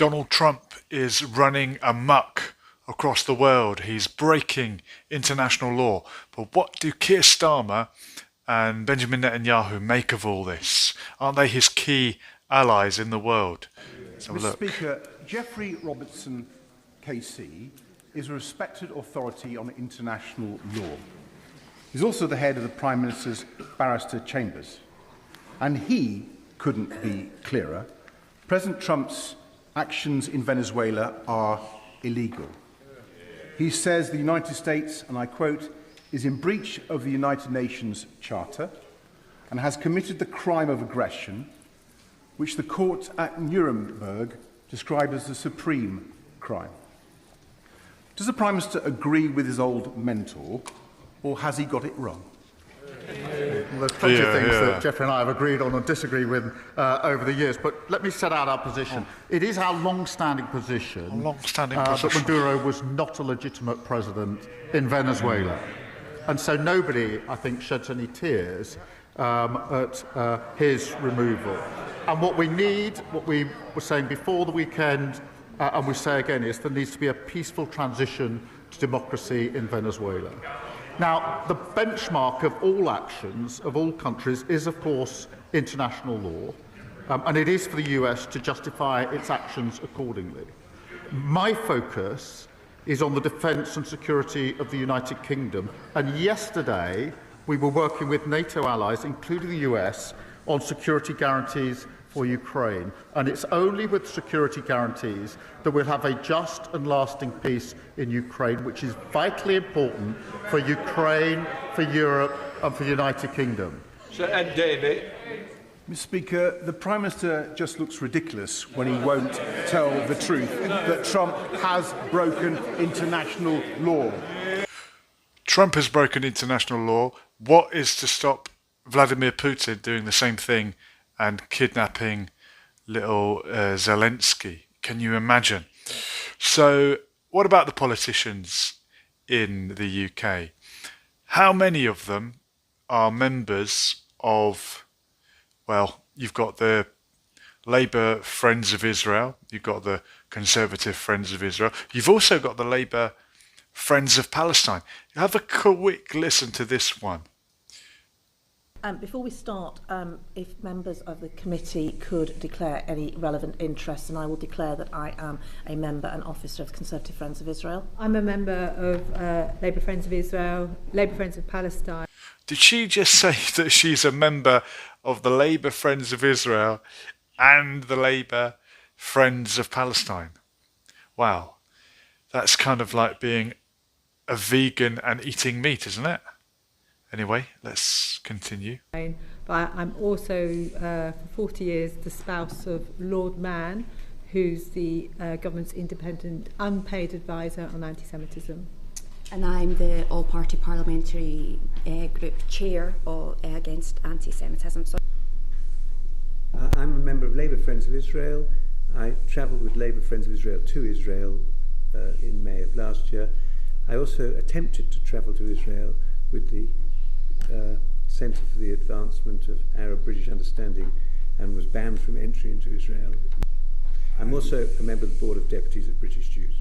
Donald Trump is running amok across the world. He's breaking international law. But what do Keir Starmer and Benjamin Netanyahu make of all this? Aren't they his key allies in the world? Let's have a look. Mr. Speaker, Geoffrey Robertson, KC, is a respected authority on international law. He's also the head of the Prime Minister's barrister chambers. And he couldn't be clearer. President Trump's actions in Venezuela are illegal. He says the United States, and I quote, is in breach of the United Nations Charter and has committed the crime of aggression, which the court at Nuremberg described as the supreme crime. Does the Prime Minister agree with his old mentor, or has he got it wrong? Well, there's plenty of things that Geoffrey and I have agreed on and disagreed with over the years, but let me set out our position. It is our long-standing position that Maduro was not a legitimate president in Venezuela. And so nobody, I think, sheds any tears at his removal. And what we need, what we were saying before the weekend, and we say again, is there needs to be a peaceful transition to democracy in Venezuela. Now, the benchmark of all actions of all countries is, of course, international law, and it is for the US to justify its actions accordingly. My focus is on the defence and security of the United Kingdom, and yesterday we were working with NATO allies, including the US, on security guarantees for Ukraine, and it's only with security guarantees that we'll have a just and lasting peace in Ukraine, which is vitally important for Ukraine, for Europe and for the United Kingdom. Sir Ed Davey. Mr. Speaker, the Prime Minister just looks ridiculous when he won't tell the truth that Trump has broken international law. Trump has broken international law. What is to stop Vladimir Putin doing the same thing and kidnapping little Zelensky? Can you imagine? So what about the politicians in the UK? How many of them are members of, well, you've got the Labour Friends of Israel, you've got the Conservative Friends of Israel, you've also got the Labour Friends of Palestine. Have a quick listen to this one. Before we start, if members of the committee could declare any relevant interests, and I will declare that I am a member and officer of Conservative Friends of Israel. I'm a member of Labour Friends of Israel, Labour Friends of Palestine. Did she just say that she's a member of the Labour Friends of Israel and the Labour Friends of Palestine? Wow, that's kind of like being a vegan and eating meat, isn't it? Anyway, let's continue. But I'm also, for 40 years, the spouse of Lord Mann, who's the government's independent, unpaid advisor on anti-Semitism. And I'm the all-party parliamentary group chair against anti-Semitism. I'm a member of Labour Friends of Israel. I travelled with Labour Friends of Israel to Israel in May of last year. I also attempted to travel to Israel with the Centre for the Advancement of Arab-British Understanding and was banned from entry into Israel. I'm also a member of the Board of Deputies of British Jews.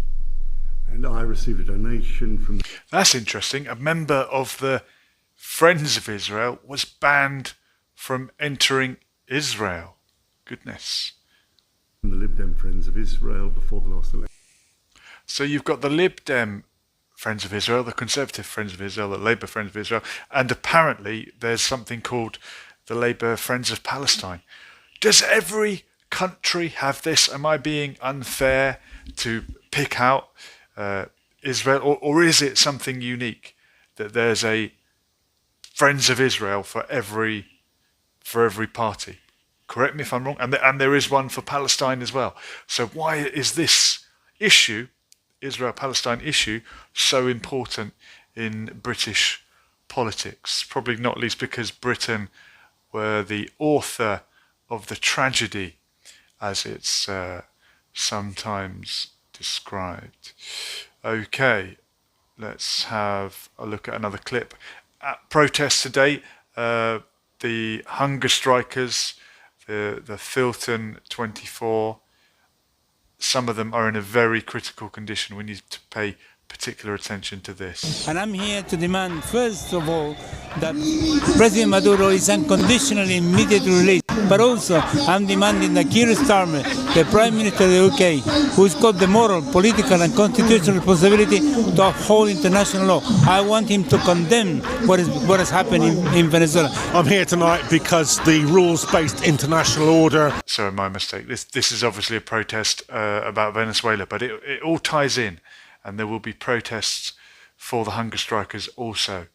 And I received a donation from... That's interesting. A member of the Friends of Israel was banned from entering Israel. Goodness. ...the Lib Dem Friends of Israel before the last election. So you've got the Lib Dem Friends of Israel, the Conservative Friends of Israel, the Labour Friends of Israel, and apparently there's something called the Labour Friends of Palestine. Does every country have this? Am I being unfair to pick out Israel, or is it something unique that there's a Friends of Israel for every party? Correct me if I'm wrong. And there is one for Palestine as well. So why is this issue, Israel-Palestine issue, so important in British politics? Probably not least because Britain were the author of the tragedy, as it's sometimes described. Okay, let's have a look at another clip. At protests today, the hunger strikers, the Filton 24, some of them are in a very critical condition. We need to pay particular attention to this. And I'm here to demand, first of all, that President Maduro is unconditionally immediately released. But also, I'm demanding that Keir Starmer, the Prime Minister of the UK, who's got the moral, political and constitutional responsibility to uphold international law, I want him to condemn what is happening in Venezuela. I'm here tonight because the rules-based international order... Sorry, my mistake. This is obviously a protest about Venezuela, but it all ties in. And there will be protests for the hunger strikers also.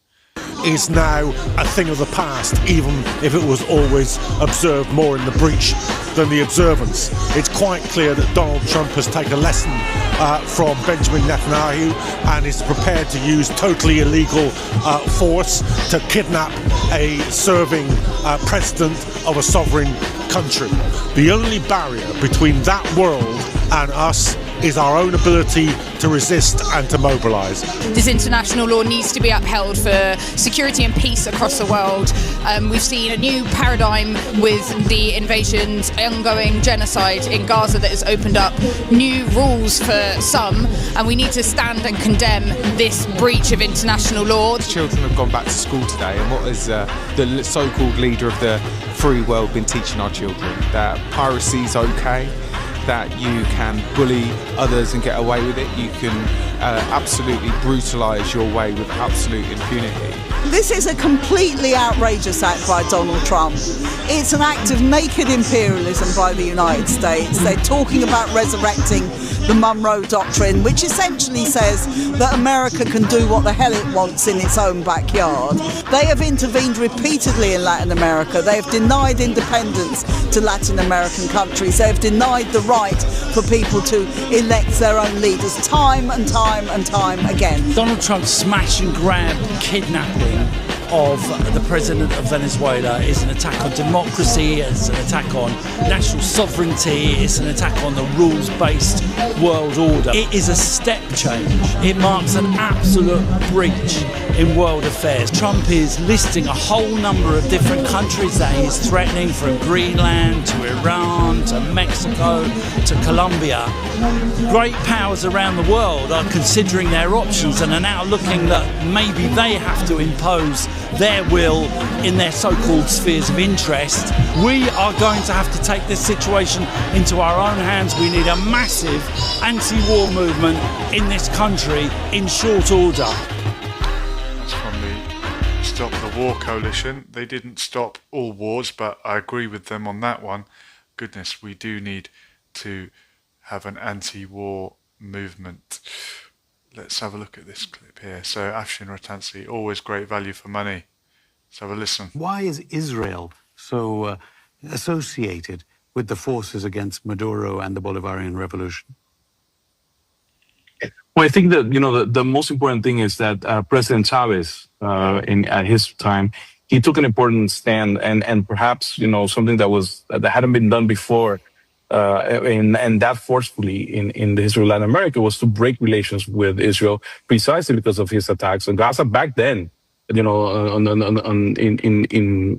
Is now a thing of the past, even if it was always observed more in the breach than the observance. It's quite clear that Donald Trump has taken a lesson from Benjamin Netanyahu and is prepared to use totally illegal force to kidnap a serving president of a sovereign country. The only barrier between that world and us is our own ability to resist and to mobilise. This international law needs to be upheld for security and peace across the world. We've seen a new paradigm with the invasions, ongoing genocide in Gaza that has opened up new rules for some, and we need to stand and condemn this breach of international law. Children have gone back to school today, and what has the so-called leader of the free world been teaching our children? That piracy is okay, that you can bully others and get away with it. You can absolutely brutalise your way with absolute impunity. This is a completely outrageous act by Donald Trump. It's an act of naked imperialism by the United States. They're talking about resurrecting the Monroe Doctrine, which essentially says that America can do what the hell it wants in its own backyard. They have intervened repeatedly in Latin America. They have denied independence to Latin American countries. They have denied the right for people to elect their own leaders time and time and time again. Donald Trump's smash and grab kidnapping of the president of Venezuela is an attack on democracy, it's an attack on national sovereignty, it's an attack on the rules-based world order. It is a step change. It marks an absolute breach in world affairs. Trump is listing a whole number of different countries that he's threatening, from Greenland to Iran to Mexico to Colombia. Great powers around the world are considering their options and are now looking that maybe they have to impose their will in their so-called spheres of interest. We are going to have to take this situation into our own hands. We need a massive anti-war movement in this country in short order. That's from the Stop the War Coalition. They didn't stop all wars, but I agree with them on that one. Goodness, we do need to have an anti-war movement. Let's have a look at this clip here. So, Afshin Rattansi, always great value for money. Let's have a listen. Why is Israel so associated with the forces against Maduro and the Bolivarian Revolution? Well, I think that, the most important thing is that President Chavez, at his time, he took an important stand and perhaps, something that hadn't been done before, and that forcefully in the history of Latin America, was to break relations with Israel precisely because of his attacks on Gaza back then. In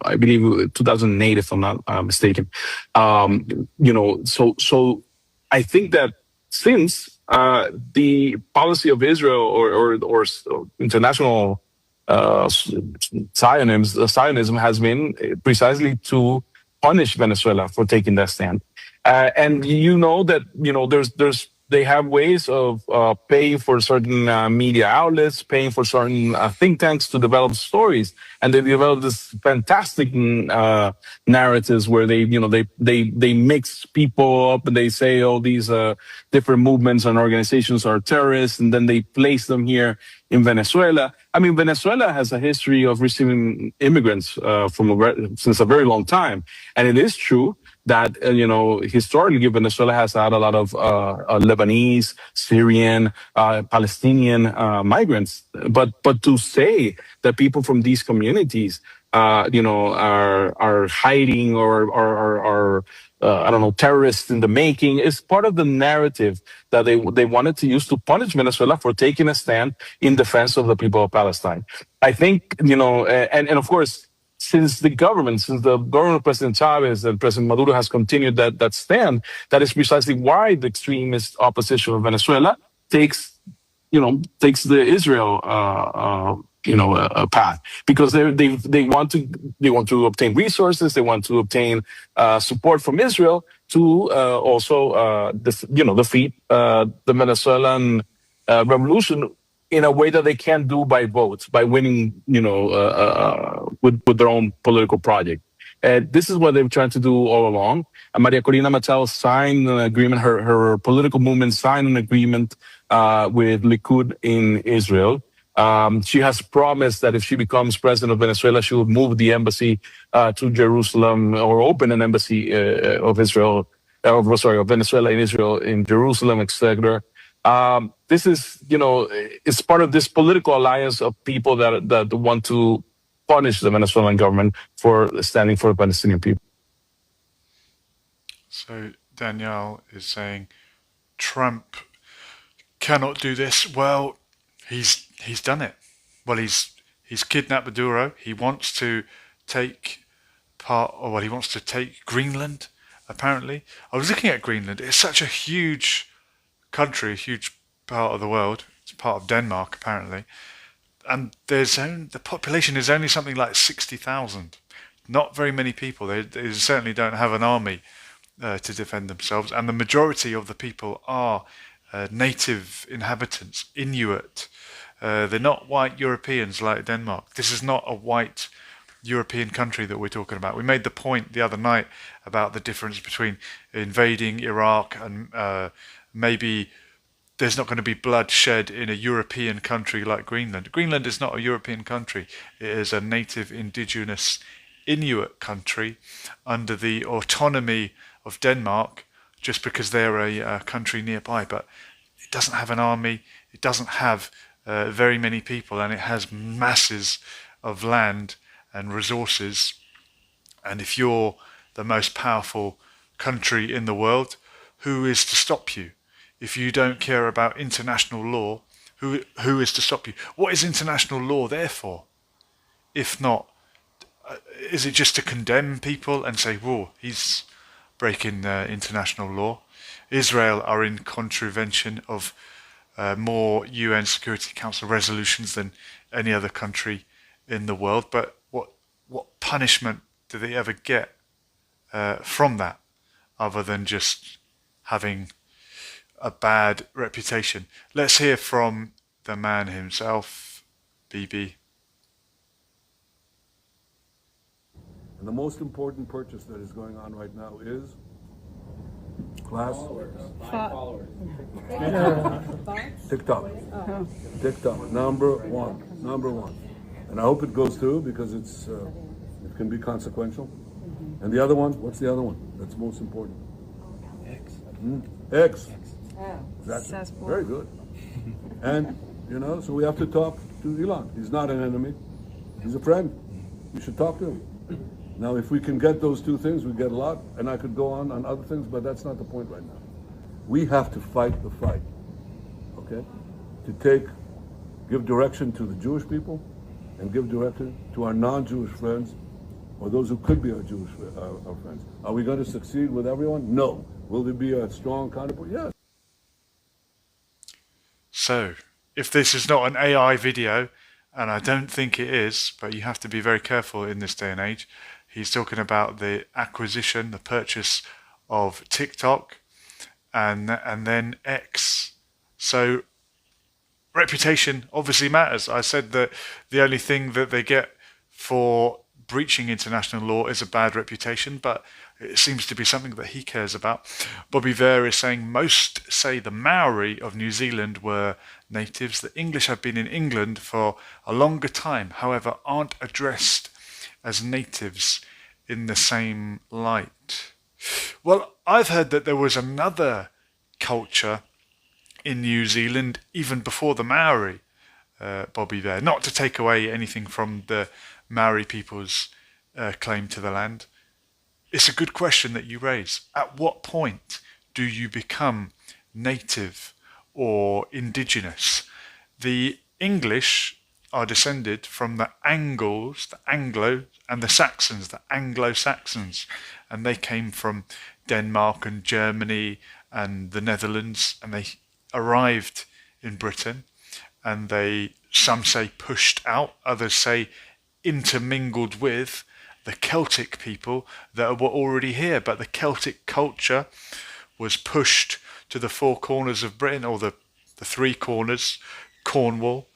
I believe 2008, if I'm not mistaken. So I think that since the policy of Israel or international Zionism has been precisely to punish Venezuela for taking that stand. And they have ways of paying for certain media outlets, paying for certain think tanks to develop stories, and they develop this fantastic narratives where they mix people up and they say, oh, these different movements and organizations are terrorists, and then they place them here in Venezuela. I mean, Venezuela has a history of receiving immigrants since a very long time, and it is true that, historically, Venezuela has had a lot of Lebanese, Syrian, Palestinian migrants. But to say that people from these communities, are hiding or terrorists in the making is part of the narrative that they wanted to use to punish Venezuela for taking a stand in defense of the people of Palestine. I think, and of course, since the government of President Chavez and President Maduro has continued that stand, that is precisely why the extremist opposition of Venezuela takes the Israel path, because they want to obtain resources, they want to obtain support from Israel to also defeat the Venezuelan revolution in a way that they can't do by votes, by winning, with their own political project. And this is what they've tried to do all along. And Maria Corina Machado signed an agreement, her political movement signed an agreement with Likud in Israel. She has promised that if she becomes president of Venezuela, she will move the embassy to Jerusalem, or open an embassy of Venezuela in Israel, in Jerusalem, etc. This is, it's part of this political alliance of people that want to punish the Venezuelan government for standing for the Palestinian people. So Danielle is saying Trump cannot do this. Well, he's done it. Well, he's kidnapped Maduro. He wants to take he wants to take Greenland, apparently. I was looking at Greenland. It's such a huge country, a huge part of the world. It's part of Denmark, apparently. And the population is only something like 60,000. Not very many people. They certainly don't have an army to defend themselves. And the majority of the people are native inhabitants, Inuit. They're not white Europeans like Denmark. This is not a white European country that we're talking about. We made the point the other night about the difference between invading Iraq and maybe there's not going to be blood shed in a European country like Greenland. Greenland is not a European country. It is a native indigenous Inuit country under the autonomy of Denmark, just because they're a country nearby. But it doesn't have an army. It doesn't have very many people, and it has masses of land and resources. And if you're the most powerful country in the world, who is to stop you? If you don't care about international law, who is to stop you? What is international law there for? If not, is it just to condemn people and say, whoa, he's breaking international law? Israel are in contravention of more UN Security Council resolutions than any other country in the world. But what punishment do they ever get from that, other than just having a bad reputation? Let's hear from the man himself, BB. And the most important purchase that is going on right now is followers. TikTok. TikTok. Number one. And I hope it goes through, because it can be consequential. And the other one, what's the other one that's most important? X. That's very good. And, so we have to talk to Elon. He's not an enemy. He's a friend. We should talk to him. Now, if we can get those two things, we get a lot. And I could go on other things, but that's not the point right now. We have to fight the fight, okay? To give direction to the Jewish people and give direction to our non-Jewish friends, or those who could be our Jewish our friends. Are we going to succeed with everyone? No. Will there be a strong counterpoint? Yes. So, if this is not an AI video, and I don't think it is, but you have to be very careful in this day and age, he's talking about the acquisition, the purchase of TikTok, and then X. So, reputation obviously matters. I said that the only thing that they get for breaching international law is a bad reputation, but it seems to be something that he cares about. Bobby Vere is saying most say the Maori of New Zealand were natives. The English have been in England for a longer time, however, aren't addressed as natives in the same light. Well, I've heard that there was another culture in New Zealand even before the Maori, Bobby Vere. Not to take away anything from the Maori people's claim to the land. It's a good question that you raise. At what point do you become native or indigenous? The English are descended from the Angles, the Anglo, and the Saxons, the Anglo-Saxons, and they came from Denmark and Germany and the Netherlands, and they arrived in Britain, and they, some say, pushed out, others say intermingled with the Celtic people that were already here. But the Celtic culture was pushed to the four corners of Britain, or the three corners: Cornwall,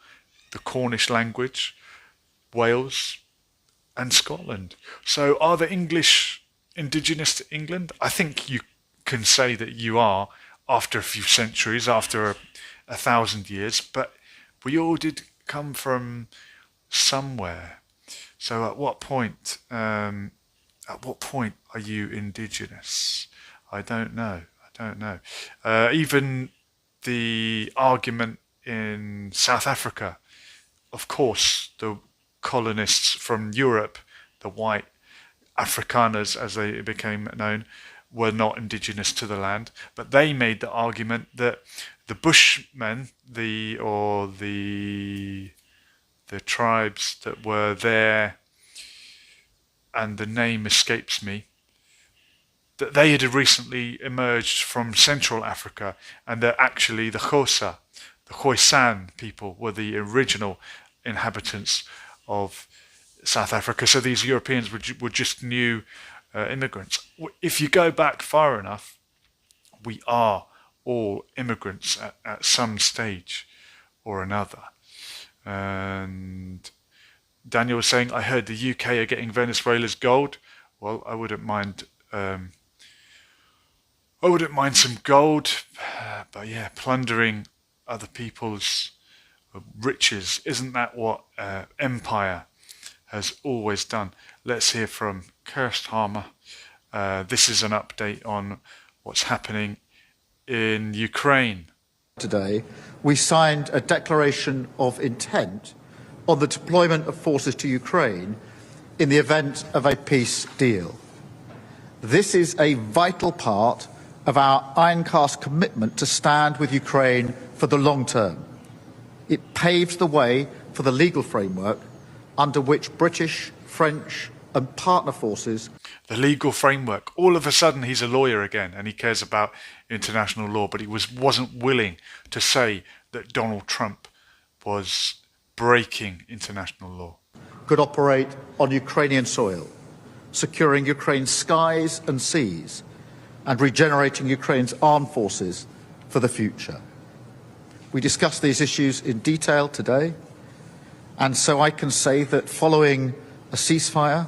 the Cornish language, Wales, and Scotland. So are the English indigenous to England? I think you can say that you are, after a few centuries, after a 1,000 years, but we all did come from somewhere. So at what point are you indigenous? I don't know. Even the argument in South Africa, of course, the colonists from Europe, the white Afrikaners as they became known, were not indigenous to the land, but they made the argument that the Bushmen, the tribes that were there, and the name escapes me, that they had recently emerged from Central Africa, and that actually the Xhosa, the Khoisan people, were the original inhabitants of South Africa. So these Europeans were just new immigrants. If you go back far enough, we are all immigrants at some stage or another. And Daniel was saying, I heard the UK are getting Venezuela's gold. Well, I wouldn't mind some gold, but yeah, plundering other people's riches, isn't that what empire has always done? Let's hear from Kirsthammer. This is an update on what's happening in Ukraine. Today, we signed a declaration of intent on the deployment of forces to Ukraine in the event of a peace deal. This is a vital part of our ironcast commitment to stand with Ukraine for the long term. It paves the way for the legal framework under which British, French and partner forces... The legal framework. All of a sudden he's a lawyer again and he cares about international law, but he wasn't willing to say that Donald Trump was breaking international law. ...could operate on Ukrainian soil, securing Ukraine's skies and seas and regenerating Ukraine's armed forces for the future. We discussed these issues in detail today, and so I can say that following a ceasefire,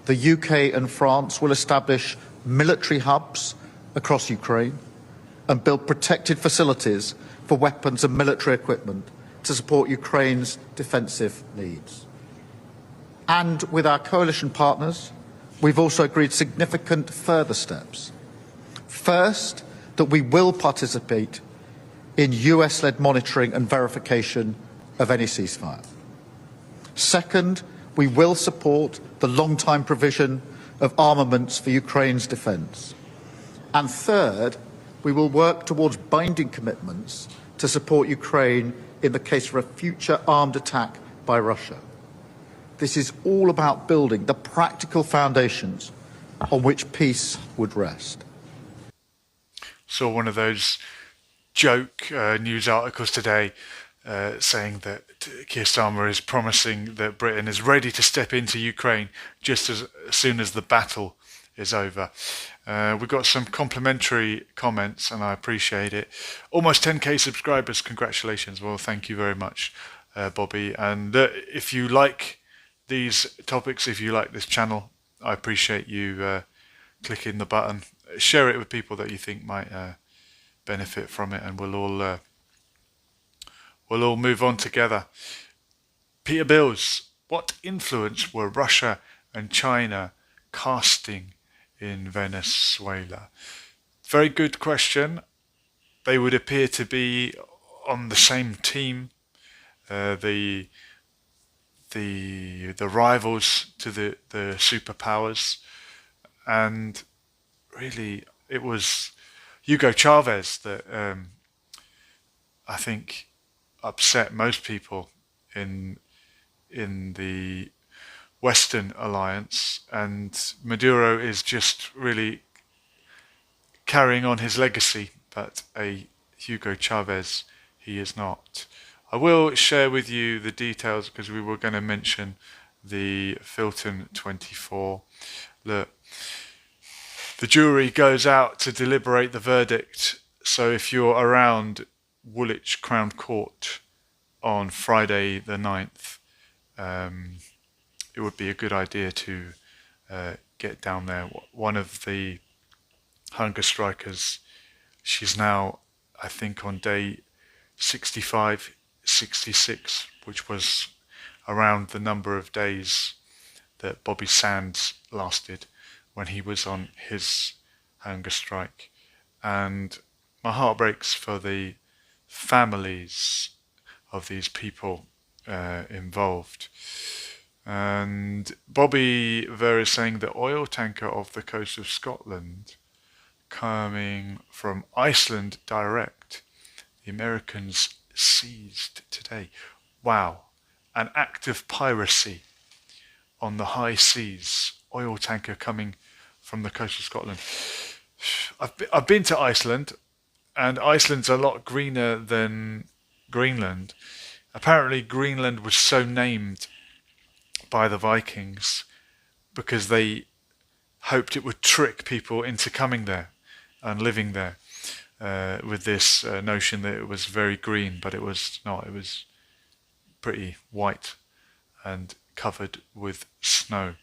the UK and France will establish military hubs across Ukraine and build protected facilities for weapons and military equipment to support Ukraine's defensive needs. And with our coalition partners, we've also agreed significant further steps. First, that we will participate in US-led monitoring and verification of any ceasefire. Second, we will support the long-time provision of armaments for Ukraine's defence. And third, we will work towards binding commitments to support Ukraine in the case of a future armed attack by Russia. This is all about building the practical foundations on which peace would rest. Saw one of those joke news articles today saying that Keir Starmer is promising that Britain is ready to step into Ukraine just as soon as the battle is over. We've got some complimentary comments and I appreciate it. Almost 10k subscribers, congratulations. Well, thank you very much, Bobby. And if you like these topics, if you like this channel, I appreciate you clicking the button. Share it with people that you think might benefit from it, and we'll all move on together. Peter Bills, what influence were Russia and China casting in Venezuela? Very good question. They would appear to be on the same team. The rivals to the superpowers, and really it was Hugo Chavez that I think upset most people in the Western alliance, and Maduro is just really carrying on his legacy, but a Hugo Chavez he is not. I will share with you the details because we were going to mention the Filton 24. Look, the jury goes out to deliberate the verdict, so if you're around Woolwich Crown Court on Friday the 9th, it would be a good idea to get down there. One of the hunger strikers, she's now, I think, on day 65, 66, which was around the number of days that Bobby Sands lasted when he was on his hunger strike. And my heart breaks for the families of these people involved. And Bobby Ver is saying the oil tanker off the coast of Scotland coming from Iceland direct, the Americans seized today. Wow, an act of piracy on the high seas, oil tanker coming from the coast of Scotland. I've been to Iceland, and Iceland's a lot greener than Greenland. Apparently Greenland was so named by the Vikings because they hoped it would trick people into coming there and living there with this notion that it was very green, but it was not. It was pretty white and covered with snow,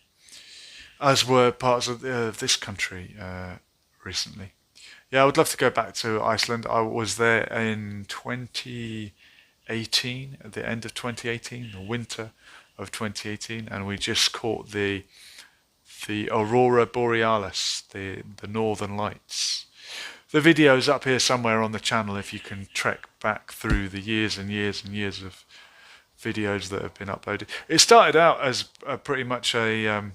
as were parts of this country recently. Yeah, I would love to go back to Iceland. I was there in 2018, at the end of 2018, the winter of 2018, and we just caught the Aurora Borealis, the Northern Lights. The video's up here somewhere on the channel if you can trek back through the years and years and years of videos that have been uploaded. It started out as pretty much a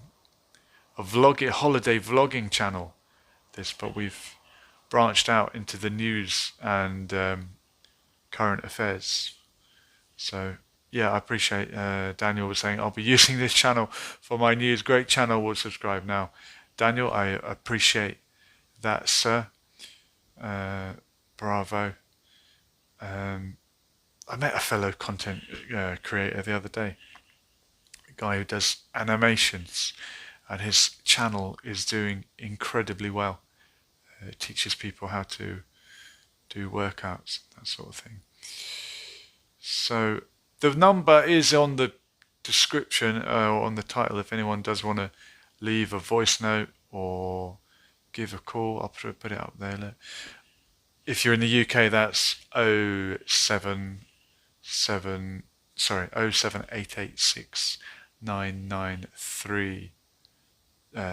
holiday vlogging channel, but we've branched out into the news and current affairs. So yeah, I appreciate Daniel was saying I'll be using this channel for my news. Great channel, will subscribe now. Daniel, I appreciate that, sir. Bravo. I met a fellow content creator the other day, a guy who does animations, and his channel is doing incredibly well. It teaches people how to do workouts, that sort of thing. So the number is on the description or on the title if anyone does want to leave a voice note or give a call. I'll put it up there. Look. If you're in the UK, that's 07886 993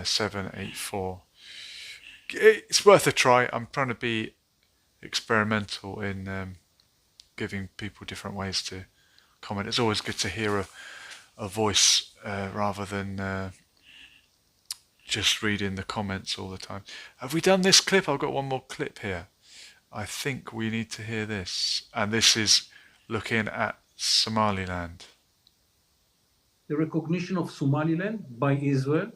784. It's worth a try. I'm trying to be experimental in giving people different ways to comment. It's always good to hear a voice rather than just reading the comments all the time. Have we done this clip? I've got one more clip here. I think we need to hear this. And this is looking at Somaliland. The recognition of Somaliland by Israel,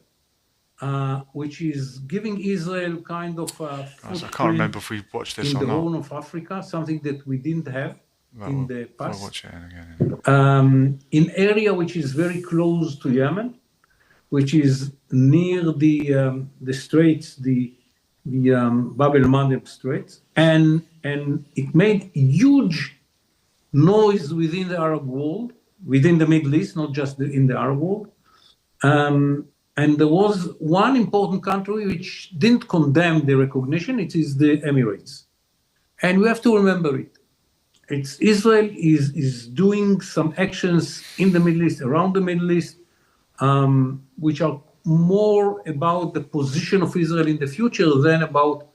which is giving Israel kind of a Guys, I can't remember if we watched this or in the not. Horn of Africa, something that we didn't have in the past. We'll watch it again. In area which is very close to Yemen, which is near the straits, the Bab el-Mandeb Straits, and it made huge noise within the Arab world, within the Middle East, not just in the Arab world. And there was one important country which didn't condemn the recognition. It is the Emirates, and we have to remember it. Israel is doing some actions in the Middle East, around the Middle East, which are more about the position of Israel in the future than about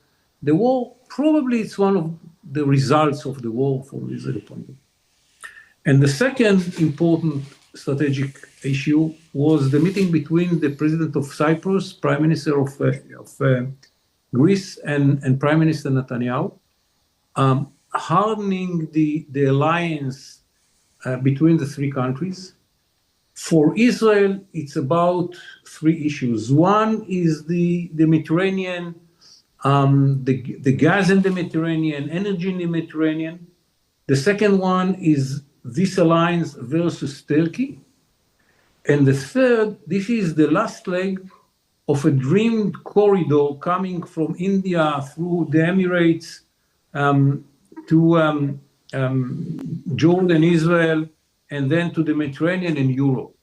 the war. Probably it's one of the results of the war from Israel's point of view. And the second important strategic issue was the meeting between the president of Cyprus, prime minister of Greece, and Prime Minister Netanyahu, hardening the alliance between the three countries. For Israel, it's about three issues. One is the Mediterranean, the gas in the Mediterranean, energy in the Mediterranean. The second one is this alliance versus Turkey. And the third, this is the last leg of a dreamed corridor coming from India through the Emirates to Jordan, Israel, and then to the Mediterranean and Europe.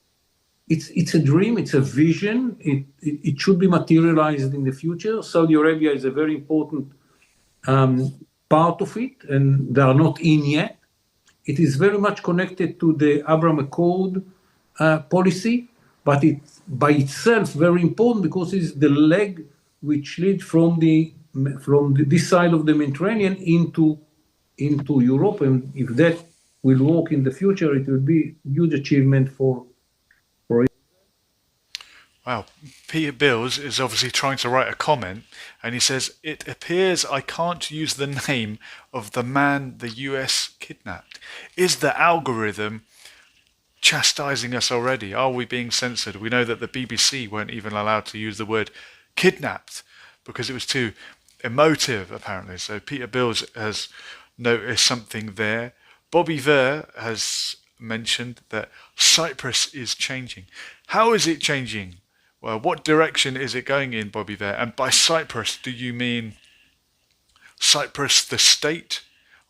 It's a dream, it's a vision, it should be materialized in the future. Saudi Arabia is a very important part of it, and they are not in yet. It is very much connected to the Abraham Accord policy, but it's by itself very important because it's the leg which leads from this side of the Mediterranean into Europe. And if that will work in the future, it will be a huge achievement for Wow. Peter Bills is obviously trying to write a comment, and he says, "It appears I can't use the name of the man the US kidnapped. Is the algorithm chastising us already? Are we being censored? We know that the BBC weren't even allowed to use the word kidnapped because it was too emotive, apparently." So Peter Bills has noticed something there. Bobby Ver has mentioned that Cyprus is changing. How is it changing? Well, what direction is it going in, Bobby Ver? And by Cyprus, do you mean Cyprus the state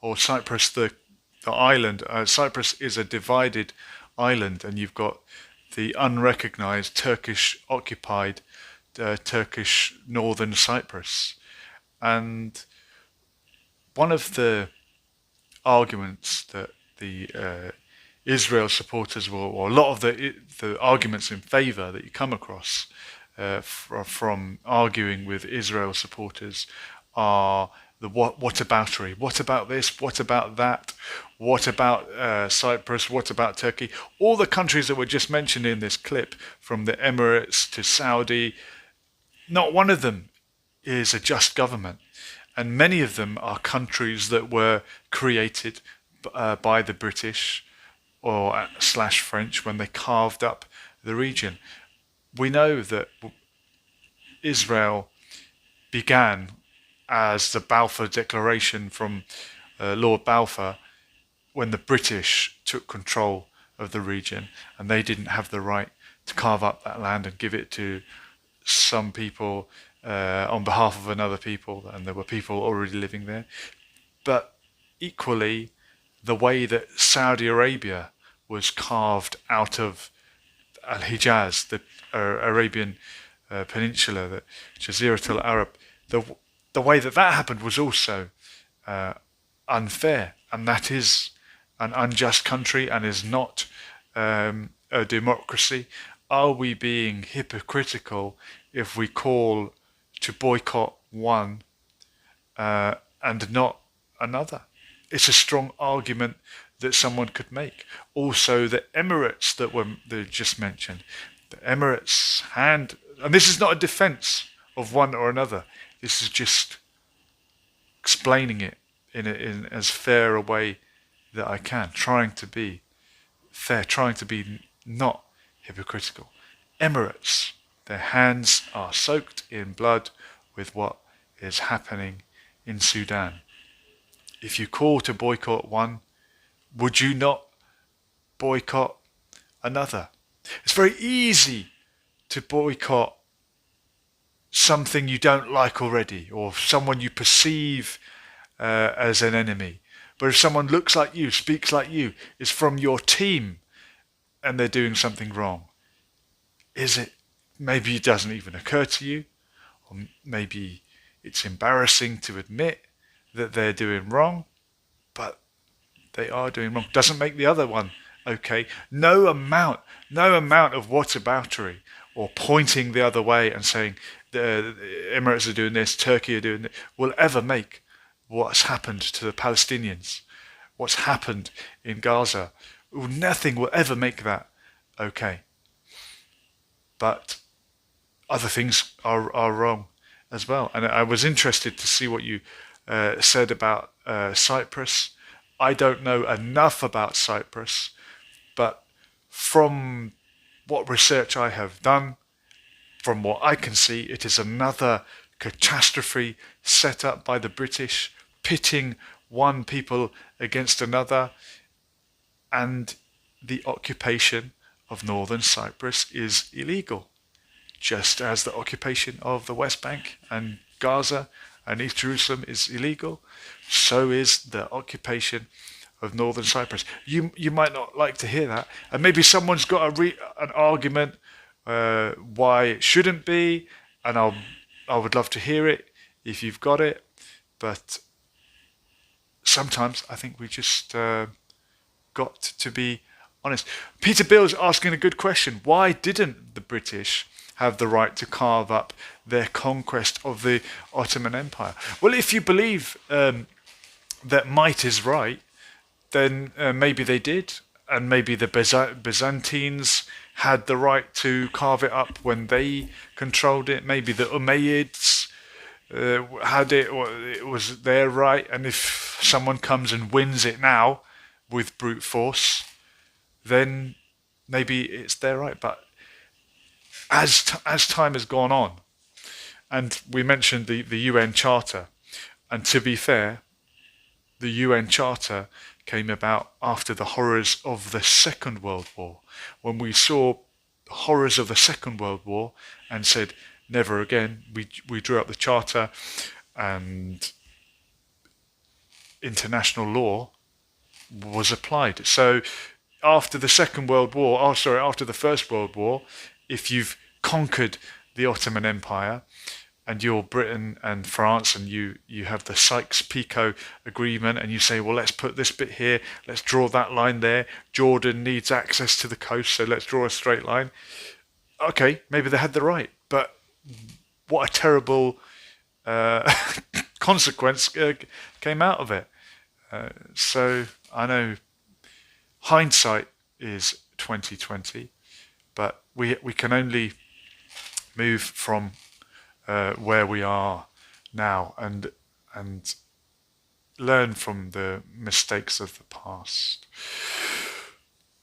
or Cyprus the island? Cyprus is a divided island, and you've got the unrecognized Turkish-occupied Turkish northern Cyprus. And one of the arguments that the Israel supporters or a lot of the arguments in favour that you come across from arguing with Israel supporters are the whataboutery. What about this? What about that? What about Cyprus? What about Turkey? All the countries that were just mentioned in this clip, from the Emirates to Saudi, not one of them is a just government. And many of them are countries that were created by the British or / French when they carved up the region. We know that Israel began as the Balfour Declaration from Lord Balfour when the British took control of the region, and they didn't have the right to carve up that land and give it to some people on behalf of another people, and there were people already living there. But equally, the way that Saudi Arabia was carved out of Al-Hijaz, the Arabian Peninsula, the Jaziratul Arab, the way that happened was also unfair, and that is an unjust country and is not a democracy. Are we being hypocritical if we call to boycott one and not another? It's a strong argument that someone could make. Also, the Emirates that they just mentioned, the Emirates and this is not a defense of one or another. This is just explaining it in as fair a way that I can, trying to be fair, trying to be not hypocritical. Emirates, their hands are soaked in blood with what is happening in Sudan. If you call to boycott one, would you not boycott another? It's very easy to boycott something you don't like already, or someone you perceive as an enemy. But if someone looks like you, speaks like you, is from your team, and they're doing something wrong, maybe it doesn't even occur to you, or maybe it's embarrassing to admit that they're doing wrong, but they are doing wrong. Doesn't make the other one okay. No amount of whataboutery or pointing the other way and saying the Emirates are doing this, Turkey are doing it, will ever make what's happened to the Palestinians, what's happened in Gaza, nothing will ever make that okay. But other things are wrong as well. And I was interested to see what you said about Cyprus. I don't know enough about Cyprus but from what research I have done, from what I can see, it is another catastrophe set up by the British, pitting one people against another, and the occupation of northern Cyprus is illegal, just as the occupation of the West Bank and Gaza and East Jerusalem is illegal. So is the occupation of northern Cyprus. You might not like to hear that, and maybe someone's got an argument why it shouldn't be, and I would love to hear it if you've got it. But sometimes I think we just got to be honest. Peter Bill's asking a good question. Why didn't the British have the right to carve up their conquest of the Ottoman Empire? Well, if you believe that might is right, then maybe they did, and maybe the Byzantines had the right to carve it up when they controlled it. Maybe the Umayyads had it, or it was their right, and if someone comes and wins it now with brute force, then maybe it's their right. But as time has gone on, and we mentioned the UN Charter, and to be fair, the UN Charter came about after the horrors of the Second World War, when we saw the horrors of the Second World War and said, never again. We drew up the Charter, and international law was applied. So after the Second World War, after the First World War, if you've conquered the Ottoman Empire, and you're Britain and France, and you have the Sykes-Picot Agreement, and you say, well, let's put this bit here, let's draw that line there. Jordan needs access to the coast, so let's draw a straight line. Okay, maybe they had the right, but what a terrible consequence came out of it. So I know hindsight is 2020, but we can only move from where we are now and learn from the mistakes of the past.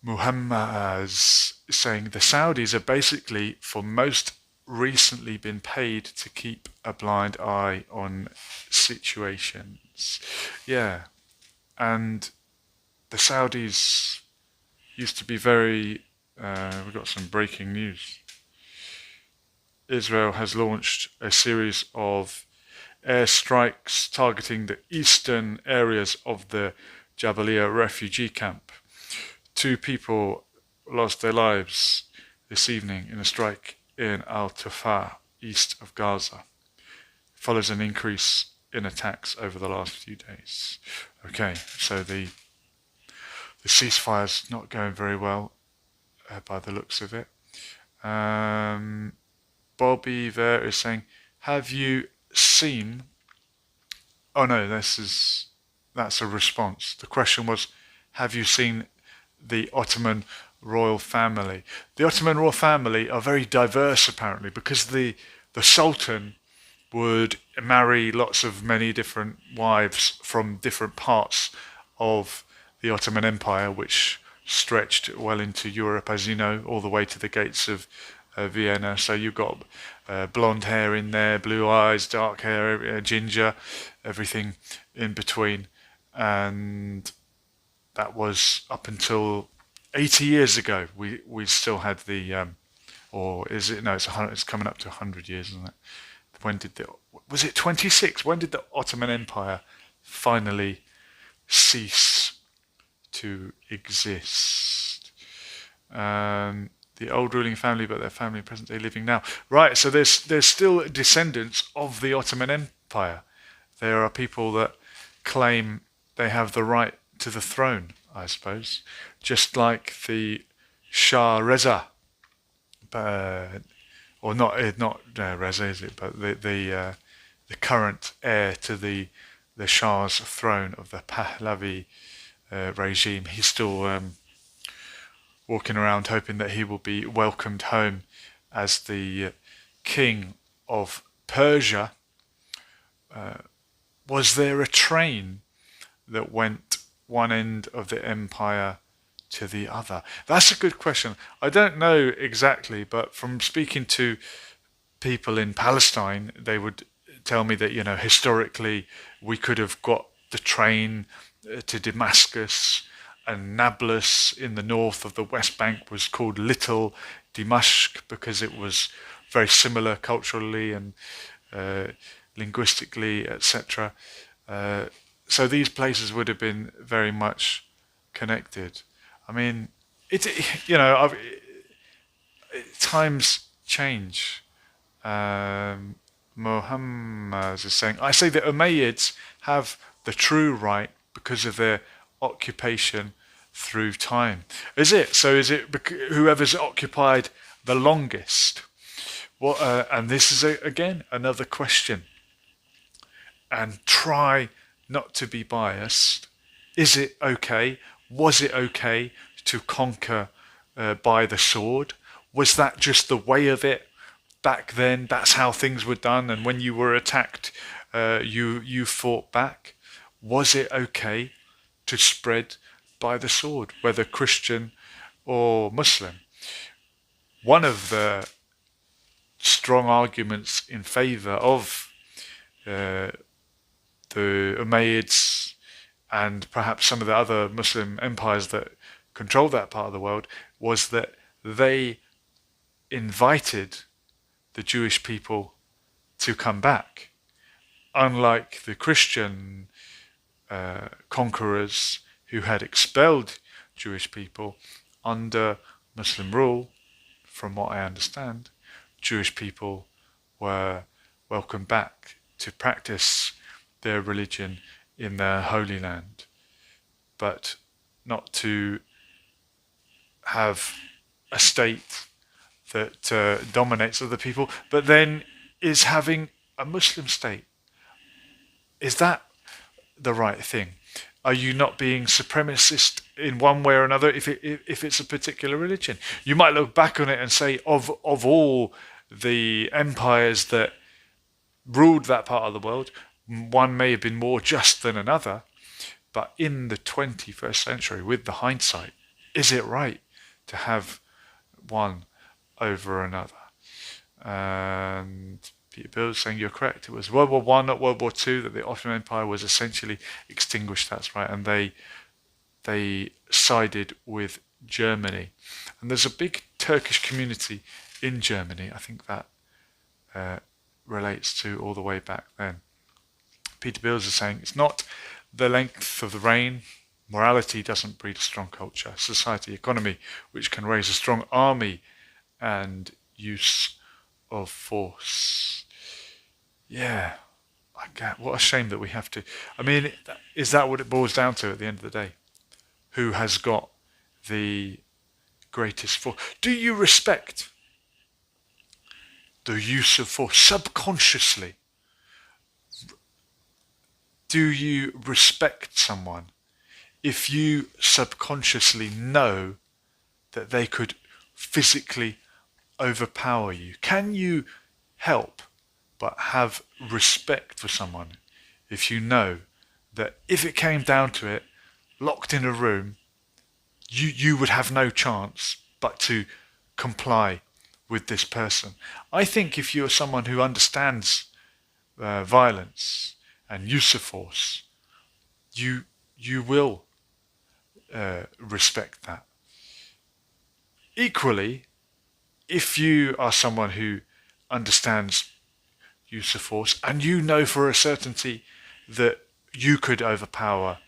Muhammad is saying the Saudis are basically, for most recently, been paid to keep a blind eye on situations. Yeah, and the Saudis used to be very... we've got some breaking news. Israel has launched a series of airstrikes targeting the eastern areas of the Jabalia refugee camp. 2 people lost their lives this evening in a strike in Al-Tufah, east of Gaza. It follows an increase in attacks over the last few days. Okay, so the ceasefire's not going very well by the looks of it. Bobby there is saying, have you seen... Oh no, that's a response. The question was, have you seen the Ottoman royal family? The Ottoman royal family are very diverse, apparently, because the Sultan would marry many different wives from different parts of the Ottoman Empire, which stretched well into Europe, as you know, all the way to the gates of Vienna. So you've got blonde hair in there, blue eyes, dark hair, ginger, everything in between. And that was up until 80 years ago. We still had the, or is it? No, it's coming up to 100 years, isn't it? Was it 26? When did the Ottoman Empire finally cease to exist? The old ruling family, but their family present day living now. Right, so there's still descendants of the Ottoman Empire. There are people that claim they have the right to the throne, I suppose, just like the Shah Reza, or not Reza, is it? But the current heir to the Shah's throne of the Pahlavi regime. He's still walking around hoping that he will be welcomed home as the king of Persia. Was there a train that went one end of the empire to the other? That's a good question. I don't know exactly, but from speaking to people in Palestine, they would tell me that, historically we could have got the train to Damascus, and Nablus in the north of the West Bank was called Little Dimashq because it was very similar culturally and linguistically, etc. So these places would have been very much connected. I mean, times change. Muhammad is saying, I say that Umayyads have the true right because of their occupation through time. Is it? So is it whoever's occupied the longest? Well, and this is again another question. And try not to be biased. Is it okay? Was it okay to conquer by the sword? Was that just the way of it back then? That's how things were done, and when you were attacked, you fought back. Was it okay to spread by the sword, whether Christian or Muslim? One of the strong arguments in favour of the Umayyads and perhaps some of the other Muslim empires that controlled that part of the world was that they invited the Jewish people to come back, unlike the Christian conquerors who had expelled Jewish people under Muslim rule. From what I understand, Jewish people were welcomed back to practice their religion in their Holy Land, but not to have a state that dominates other people, but then is having a Muslim state. Is that the right thing? Are you not being supremacist in one way or another if it's a particular religion? You might look back on it and say, of all the empires that ruled that part of the world, one may have been more just than another, but in the 21st century, with the hindsight, is it right to have one over another? And Peter Bill's saying you're correct. It was World War I, not World War II, that the Ottoman Empire was essentially extinguished. That's right, and they sided with Germany. And there's a big Turkish community in Germany. I think that relates to all the way back then. Peter Bills is saying it's not the length of the reign. Morality doesn't breed a strong culture, society, economy, which can raise a strong army and use of force. Yeah, what a shame that we have to. I mean, is that what it boils down to at the end of the day? Who has got the greatest force? Do you respect the use of force subconsciously? Do you respect someone if you subconsciously know that they could physically overpower you? Can you help but have respect for someone if you know that if it came down to it, locked in a room, you would have no chance but to comply with this person? I think if you're someone who understands violence and use of force, you will respect that. Equally, if you are someone who understands use of force and you know for a certainty that you could overpower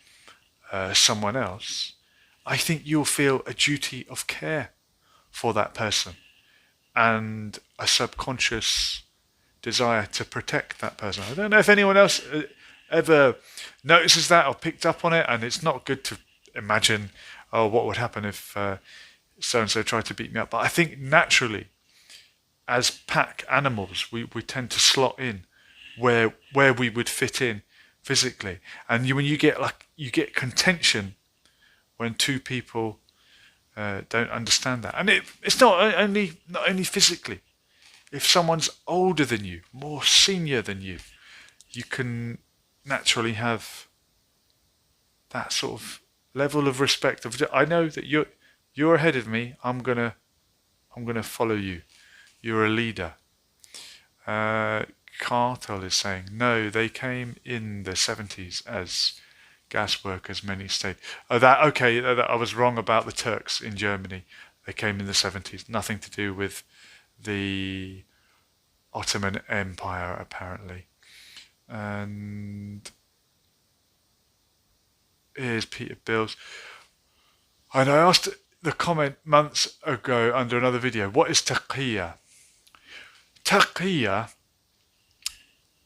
someone else, I think you'll feel a duty of care for that person and a subconscious desire to protect that person. I don't know if anyone else ever notices that or picked up on it, and it's not good to imagine, oh, what would happen if so-and-so tried to beat me up. But I think naturally, as pack animals, we tend to slot in where we would fit in physically. And when you get contention when two people don't understand that. And it's not only physically. If someone's older than you, more senior than you, you can naturally have that sort of level of respect of I know that you're ahead of me. I'm gonna follow you. You're a leader. Cartel is saying no. They came in the 70s as gas workers. Many stayed. Oh, I was wrong about the Turks in Germany. They came in the 70s. Nothing to do with the Ottoman Empire, apparently. And here's Peter Bills. And I asked the comment months ago under another video, what is Taqiyya? Taqiyya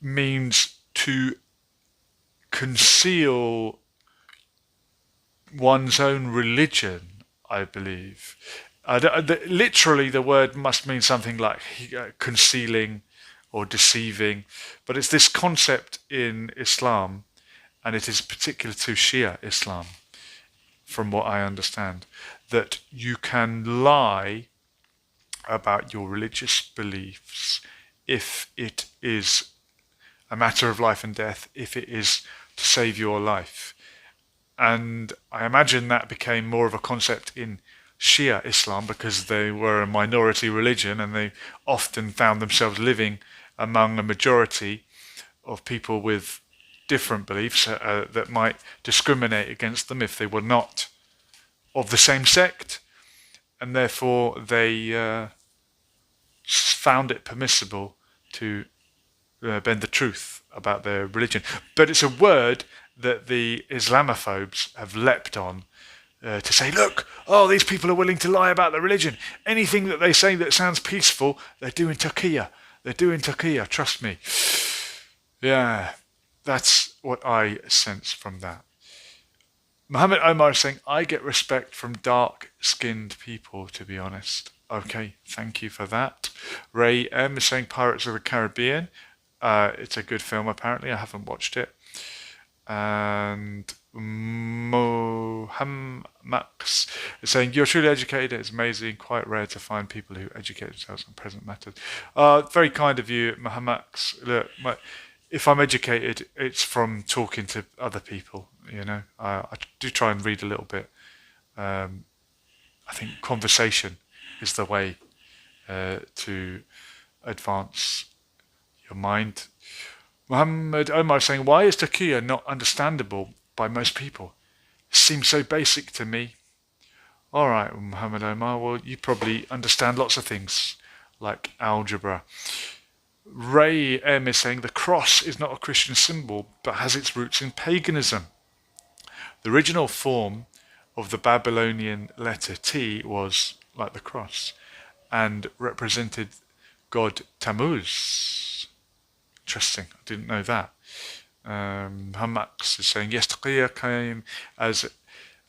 means to conceal one's own religion, I believe. Literally, the word must mean something like concealing or deceiving, but it's this concept in Islam, and it is particular to Shia Islam, from what I understand, that you can lie about your religious beliefs if it is a matter of life and death, if it is to save your life. And I imagine that became more of a concept in Shia Islam because they were a minority religion and they often found themselves living among a majority of people with different beliefs that might discriminate against them if they were not of the same sect, and therefore they found it permissible to bend the truth about their religion. But it's a word that the Islamophobes have leapt on to say, look, these people are willing to lie about their religion. Anything that they say that sounds peaceful, they're doing Taqiyya. They're doing Taqiyya, trust me. Yeah, that's what I sense from that. Muhammad Omar is saying, I get respect from dark-skinned people, to be honest. Okay, thank you for that. Ray M is saying Pirates of the Caribbean. It's a good film, apparently. I haven't watched it. And Mohammed Max is saying, you're truly educated. It's amazing. Quite rare to find people who educate themselves on present matters. Very kind of you, Mohammed Max. Look, if I'm educated, it's from talking to other people. You know, I do try and read a little bit. I think conversation is the way to advance your mind. Muhammad Omar is saying, why is Taqiyya not understandable by most people? It seems so basic to me. All right, Muhammad Omar, well, you probably understand lots of things, like algebra. Ray M is saying, the cross is not a Christian symbol, but has its roots in paganism. The original form of the Babylonian letter T was like the cross and represented god Tammuz. Interesting, I didn't know that. Hamax is saying, yes, Taqiyya came as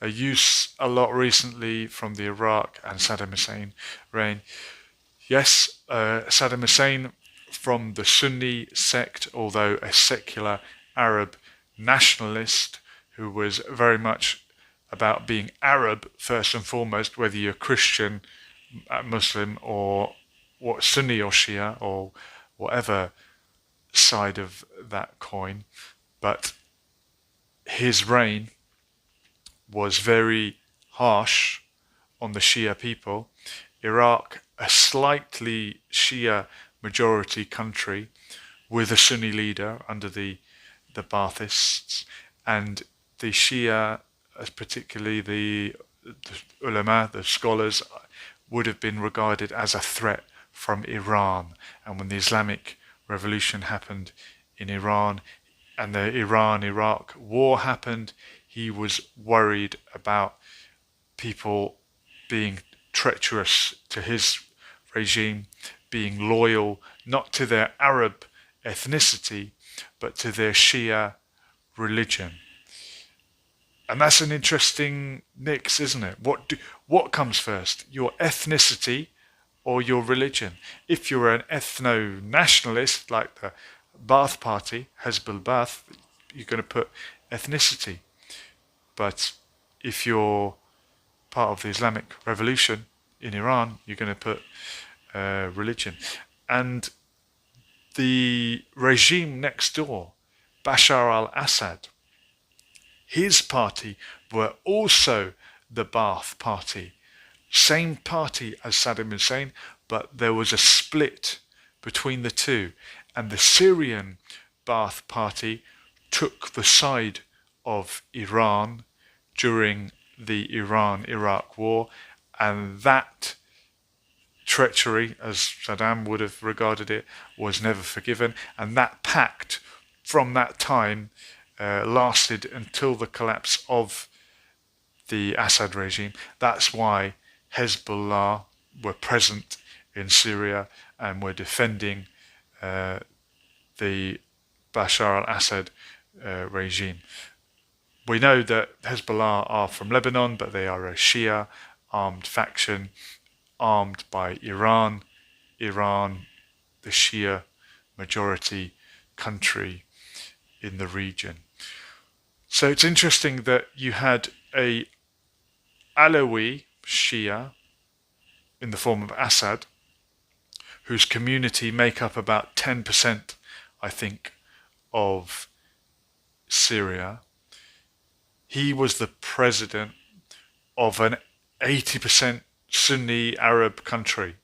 a use a lot recently from the Iraq and Saddam Hussein reign. Yes, Saddam Hussein from the Sunni sect, although a secular Arab nationalist who was very much about being Arab first and foremost, whether you're Christian, Muslim, or Sunni or Shia or whatever side of that coin. But his reign was very harsh on the Shia people. Iraq, a slightly Shia majority country with a Sunni leader under the Baathists, and the Shia, particularly the ulama, the scholars, would have been regarded as a threat from Iran. And when the Islamic Revolution happened in Iran and the Iran-Iraq war happened, he was worried about people being treacherous to his regime, being loyal not to their Arab ethnicity, but to their Shia religion. And that's an interesting mix, isn't it? What comes first, your ethnicity or your religion? If you're an ethno-nationalist like the Ba'ath Party, Hezbollah Ba'ath, you're going to put ethnicity. But if you're part of the Islamic Revolution in Iran, you're going to put religion. And the regime next door, Bashar al-Assad, his party were also the Ba'ath Party. Same party as Saddam Hussein, but there was a split between the two. And the Syrian Ba'ath Party took the side of Iran during the Iran-Iraq war, and that treachery, as Saddam would have regarded it, was never forgiven, and that pact from that time lasted until the collapse of the Assad regime. That's why Hezbollah were present in Syria and were defending the Bashar al-Assad regime. We know that Hezbollah are from Lebanon, but they are a Shia armed faction, armed by Iran. Iran, the Shia majority country in the region. So it's interesting that you had a Alawi Shia in the form of Assad, whose community make up about 10%, I think, of Syria. He was the president of an 80% Sunni Arab country,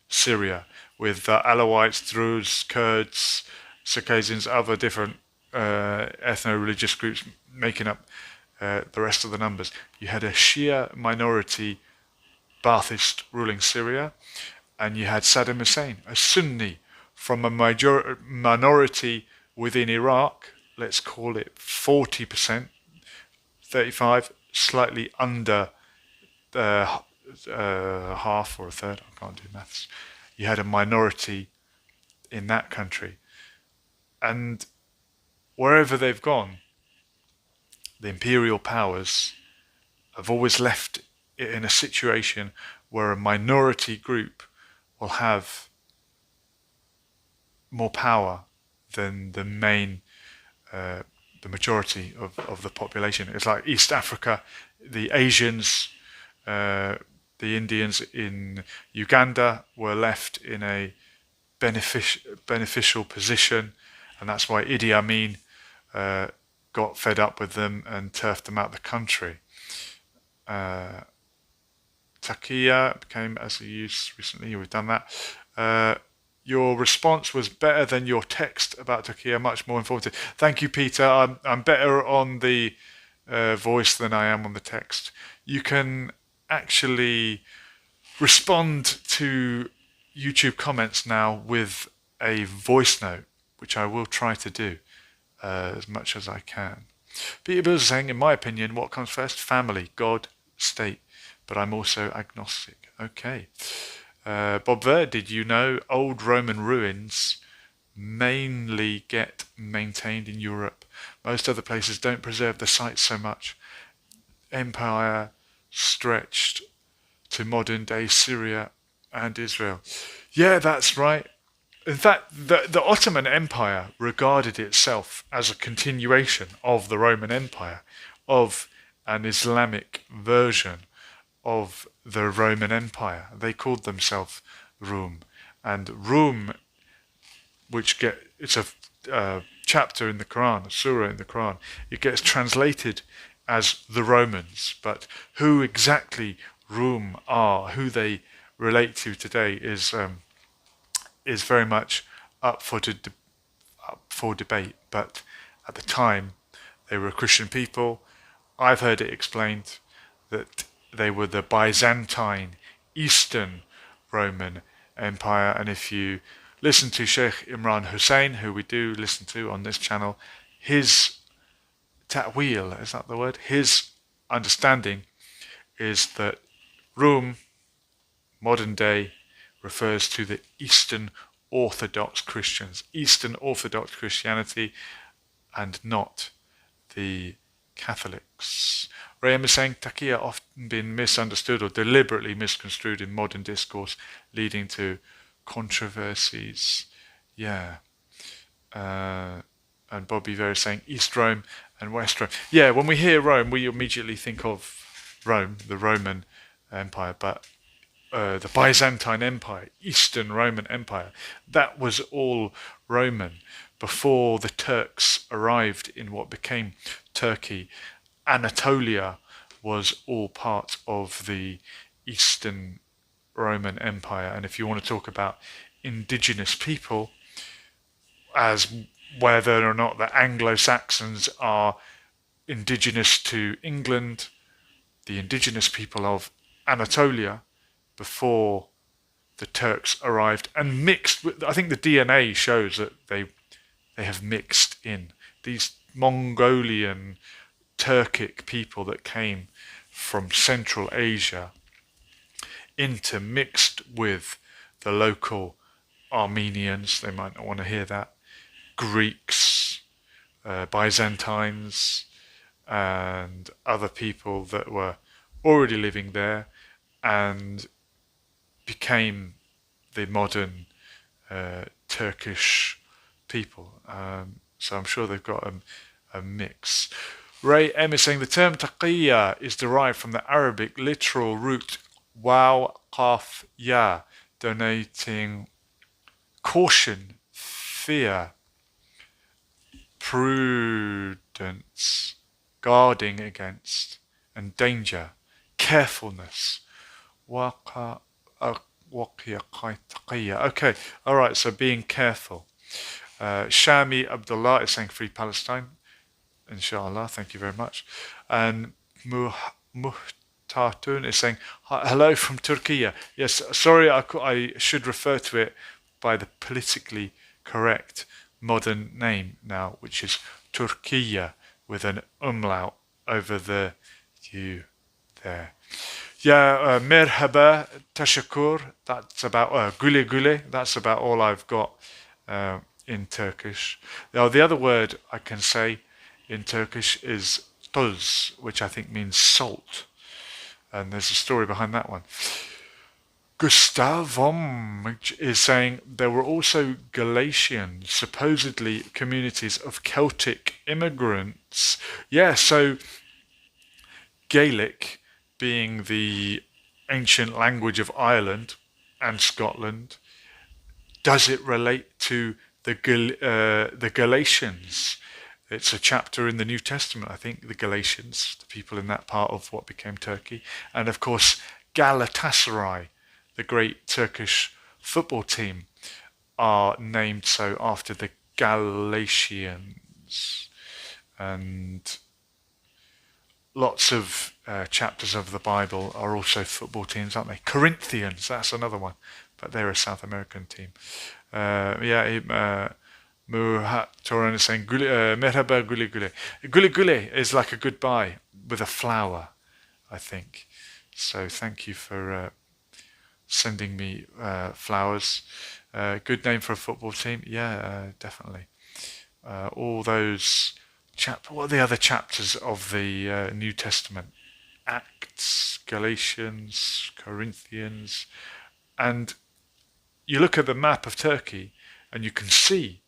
Syria, with Alawites, Druze, Kurds, Circassians, other different ethno-religious groups making up the rest of the numbers. You had a Shia minority Ba'athist ruling Syria, and you had Saddam Hussein, a Sunni from a minority within Iraq, let's call it 40%, 35, slightly under half or a third, I can't do maths. You had a minority in that country. And wherever they've gone, the imperial powers have always left it in a situation where a minority group will have more power than the majority of the population. It's like East Africa, the Asians, the Indians in Uganda were left in a beneficial position, and that's why Idi Amin got fed up with them and turfed them out the country. Taqiyya became as a use recently. We've done that. Your response was better than your text about Taqiyya, much more informative. Thank you, Peter. I'm better on the voice than I am on the text. You can actually respond to YouTube comments now with a voice note, which I will try to do as much as I can. Peter Bills is saying, in my opinion, what comes first? Family, God, state. But I'm also agnostic. Okay. Bob Ver, did you know old Roman ruins mainly get maintained in Europe? Most other places don't preserve the sites so much. Empire stretched to modern day Syria and Israel. Yeah, that's right. In fact, the Ottoman Empire regarded itself as a continuation of the Roman Empire, of an Islamic version of the Roman Empire. They called themselves Rum. And Rum, it's a chapter in the Quran, a surah in the Quran, it gets translated as the Romans, but who exactly Rum are, who they relate to today is very much up for debate. But at the time, they were a Christian people. I've heard it explained that they were the Byzantine Eastern Roman Empire, and if you listen to Sheikh Imran Hussein, who we do listen to on this channel, his ta'wil, is that the word? His understanding is that Rum, modern day, refers to the Eastern Orthodox Christians, Eastern Orthodox Christianity, and not the Catholics. Rayam is saying Taqiyya often been misunderstood or deliberately misconstrued in modern discourse, leading to controversies. Yeah. And Bobby Vera saying East Rome and West Rome. Yeah, when we hear Rome, we immediately think of Rome, the Roman Empire, but the Byzantine Empire, Eastern Roman Empire, that was all Roman before the Turks arrived in what became Turkey Anatolia was all part of the Eastern Roman Empire. And if you want to talk about indigenous people, as whether or not the Anglo-Saxons are indigenous to England, the indigenous people of Anatolia before the Turks arrived and mixed with, I think the DNA shows that they have mixed in. These Mongolian, Turkic people that came from Central Asia intermixed with the local Armenians, they might not want to hear that, Greeks, Byzantines, and other people that were already living there and became the modern Turkish people. So I'm sure they've got a mix. Ray M is saying the term Taqiyya is derived from the Arabic literal root waw qaf ya, denoting caution, fear, prudence, guarding against, and danger, carefulness. Okay, all right, so being careful. Shami Abdullah is saying Free Palestine. Inshallah, thank you very much. And Muhtatun is saying hello from Turkey. Yes, sorry, I should refer to it by the politically correct modern name now, which is Taqiyya with an umlaut over the U there. Yeah, merhaba, tashakur, that's about güle güle, that's about all I've got in Turkish. Now, the other word I can say in Turkish is tuz, which I think means salt. And there's a story behind that one. Gustavom is saying there were also Galatians, supposedly communities of Celtic immigrants. Yeah, so Gaelic being the ancient language of Ireland and Scotland, does it relate to the Galatians? It's a chapter in the New Testament, I think, the Galatians, the people in that part of what became Turkey. And of course, Galatasaray, the great Turkish football team, are named so after the Galatians. And lots of chapters of the Bible are also football teams, aren't they? Corinthians, that's another one, but they're a South American team. Muhat Toran is saying merhaba güle güle. Güle güle is like a goodbye with a flower, I think. So thank you for sending me flowers. Good name for a football team. Yeah, definitely. All those what are the other chapters of the New Testament? Acts, Galatians, Corinthians. And you look at the map of Turkey and you can see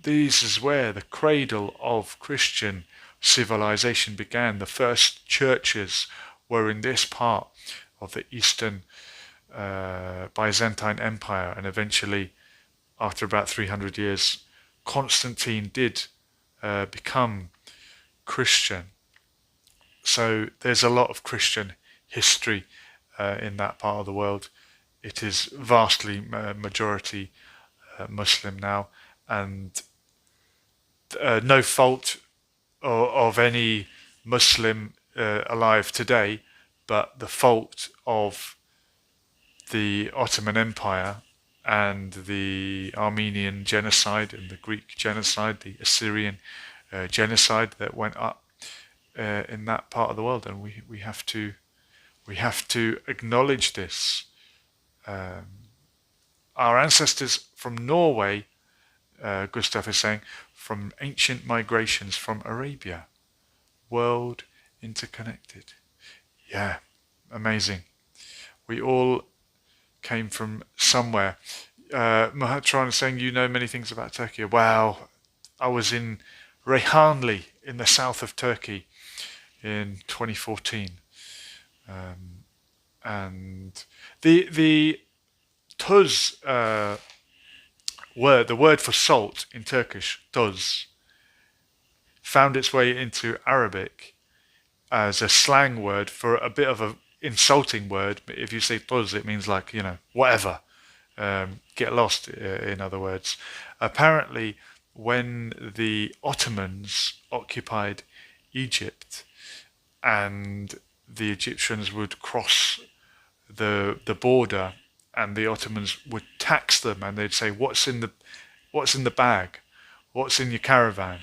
this is where the cradle of Christian civilization began. The first churches were in this part of the Eastern Byzantine Empire, and eventually, after about 300 years, Constantine did become Christian. So there's a lot of Christian history in that part of the world. It is vastly majority Muslim now, and no fault of any Muslim alive today, but the fault of the Ottoman Empire and the Armenian genocide and the Greek genocide, the Assyrian genocide that went up in that part of the world, and we have to acknowledge this. Our ancestors from Norway, Gustav is saying, from ancient migrations from Arabia, world interconnected. Yeah, amazing. We all came from somewhere. Mahatran is saying, you know many things about Turkey. Wow, I was in Reyhanli in the south of Turkey in 2014. And the tuz word, the word for salt in Turkish, tuz, found its way into Arabic as a slang word for a bit of a insulting word. If you say toz, it means like, whatever. Get lost, in other words. Apparently, when the Ottomans occupied Egypt and the Egyptians would cross the border, and the Ottomans would tax them, and they'd say, what's in the bag? What's in your caravan?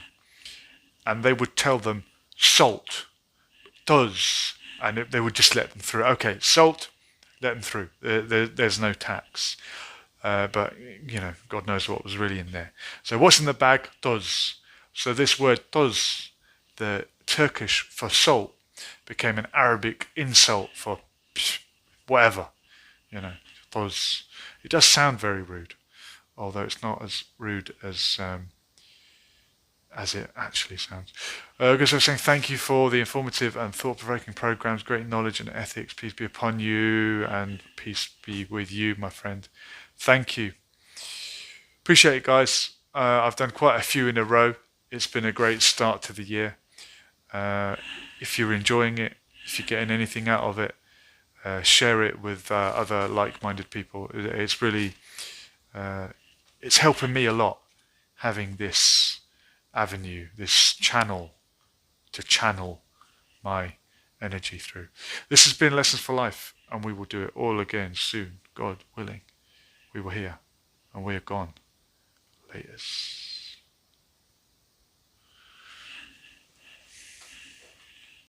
And they would tell them, salt, tuz, and they would just let them through. Okay, salt, let them through. There's no tax. But, God knows what was really in there. So what's in the bag? Tuz. So this word tuz, the Turkish for salt, became an Arabic insult for whatever. Tuz. It does sound very rude, although it's not as rude as it actually sounds. Because I was saying thank you for the informative and thought-provoking programs, great knowledge and ethics. Peace be upon you, and peace be with you, my friend. Thank you. Appreciate it, guys. I've done quite a few in a row. It's been a great start to the year. If you're enjoying it, if you're getting anything out of it, share it with other like-minded people. It's really, it's helping me a lot, having this avenue, this channel to channel my energy through. This has been Lessons for Life, and we will do it all again soon, God willing. We were here, and we are gone. Laters.